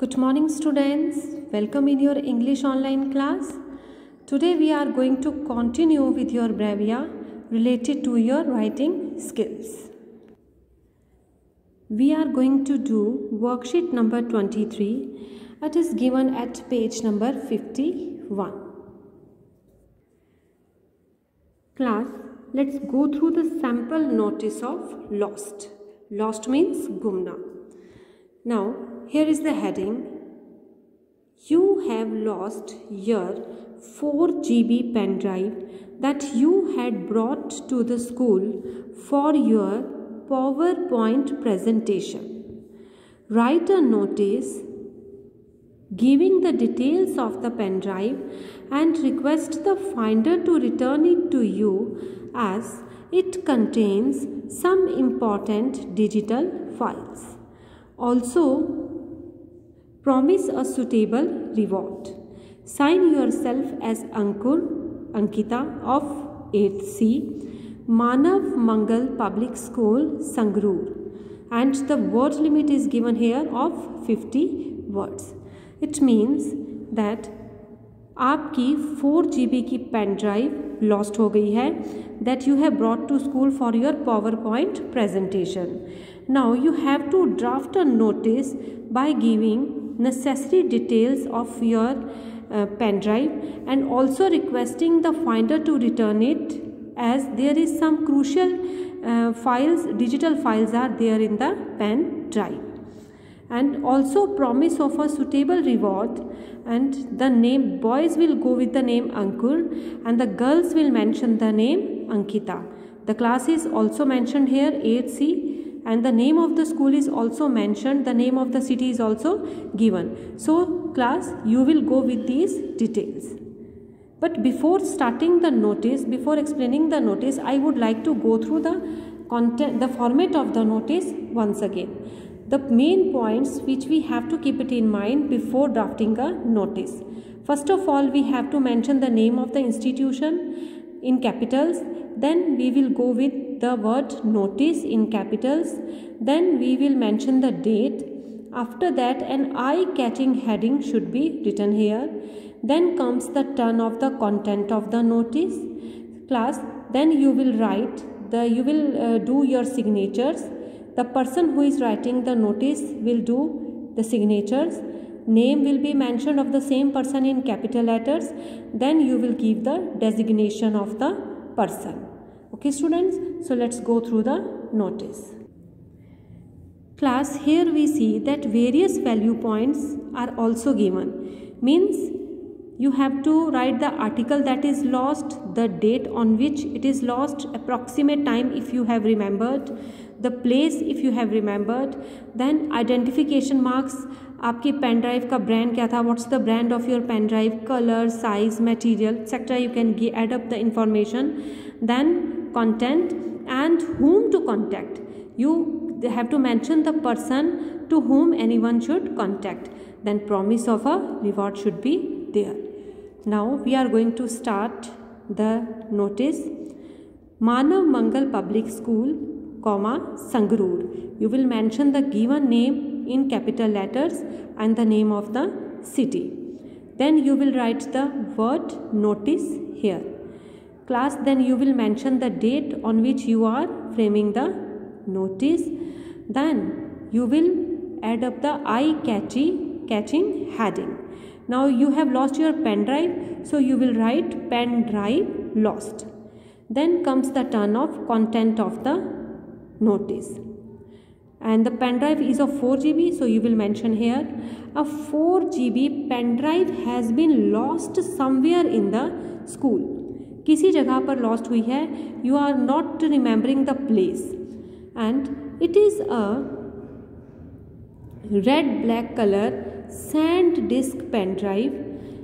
Good morning students, welcome in your English online class. Today we are going to continue with your Brevia related to your writing skills. We are going to do worksheet number 23. It is given at page number 51. Class, let's go through the sample notice of lost. Lost means gumna. Now, here is the heading. You have lost your 4 GB pen drive that you had brought to the school for your PowerPoint presentation. Write a notice giving the details of the pen drive and request the finder to return it to you as it contains some important digital files. Also, promise a suitable reward. Sign yourself as Ankur, Ankita of 8C, Manav Mangal Public School, Sangrur. And the word limit is given here of 50 words. It means that आपकी 4 GB की pen drive lost हो गई है that you have brought to school for your PowerPoint presentation. Now you have to draft a notice by giving necessary details of your pen drive and also requesting the finder to return it as there is some crucial digital files are there in the pen drive. And also promise of a suitable reward, and the name, boys will go with the name Ankur and the girls will mention the name Ankita. The class is also mentioned here 8C and the name of the school is also mentioned, the name of the city is also given. So class, you will go with these details. But before starting the notice, before explaining the notice, I would like to go through the content, the format of the notice once again. The main points which we have to keep it in mind before drafting a notice. First of all, we have to mention the name of the institution in capitals. Then we will go with the word notice in capitals. Then we will mention the date. After that, an eye-catching heading should be written here. Then comes the turn of the content of the notice. Class, then you will write, you will do your signatures. The person who is writing the notice will do the signatures. Name will be mentioned of the same person in capital letters. Then you will give the designation of the person. Okay students, so let's go through the notice. Class, here we see that various value points are also given. Means you have to write the article that is lost, the date on which it is lost, approximate time if you have remembered, the place if you have remembered, then identification marks, आपकी pen drive का brand क्या था, what's the brand of your pen drive, color, size, material, etc. You can add up the information. Then content and whom to contact. You have to mention the person to whom anyone should contact. Then promise of a reward should be there. Now we are going to start the notice. Manav Mangal Public School, Sangrur. You will mention the given name in capital letters and the name of the city. Then you will write the word notice here. Class, then you will mention the date on which you are framing the notice. Then you will add up the eye-catching heading. Now you have lost your pen drive, so you will write pen drive lost. Then comes the turn of content of the notice. And the pen drive is of 4 GB, so you will mention here a 4 GB pen drive has been lost somewhere in the school. किसी जगह पर lost हुई है, you are not remembering the place. And it is a red black color SanDisk pen drive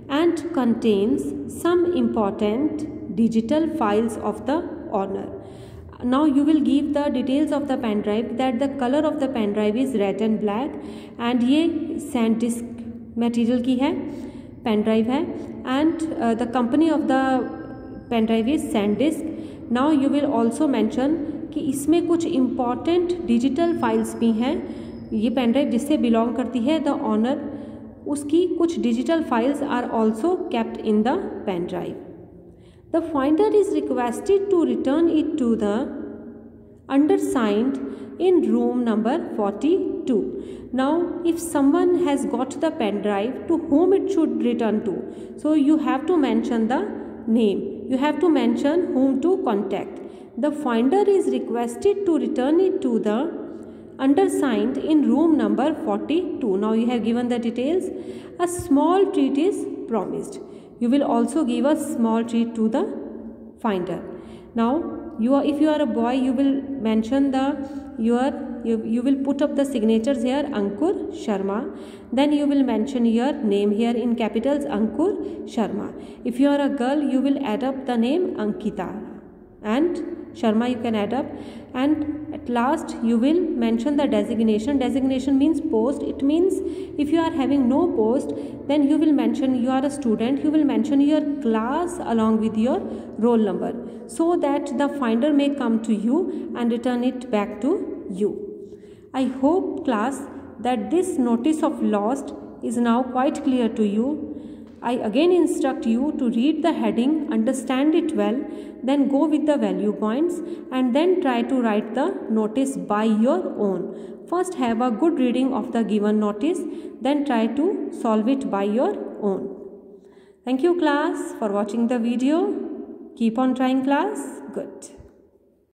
and contains some important digital files of the owner. Now you will give the details of the pen drive that the color of the pen drive is red and black and ये SanDisk material की है, pen drive है, and the company of the pen drive is SanDisk. Now you will also mention कि इसमें कुछ important digital files भी हैं. ये पेन ड्राइव जिससे बिलोंग करती है द ऑनर उसकी कुछ digital files are also kept in the pen drive. The finder is requested to return it to the undersigned in room number 42. Now, if someone has got the pen drive, to whom it should return to? So, you have to mention the name. You have to mention whom to contact. The finder is requested to return it to the undersigned in room number 42. Now, you have given the details. A small treat is promised. You will also give a small treat to the finder. Now, if you are a boy, you will mention you will put up the signatures here, Ankur Sharma. Then you will mention your name here in capitals, Ankur Sharma. If you are a girl, you will add up the name Ankita, and Sharma you can add up, and at last you will mention the designation. Designation means post. It means if you are having no post, then you will mention you are a student. You will mention your class along with your roll number, so that the finder may come to you and return it back to you. I hope, class, that this notice of lost is now quite clear to you. I again instruct you to read the heading, understand it well, then go with the value points, and then try to write the notice by your own. First have a good reading of the given notice, then try to solve it by your own. Thank you, class, for watching the video. Keep on trying, class. Good.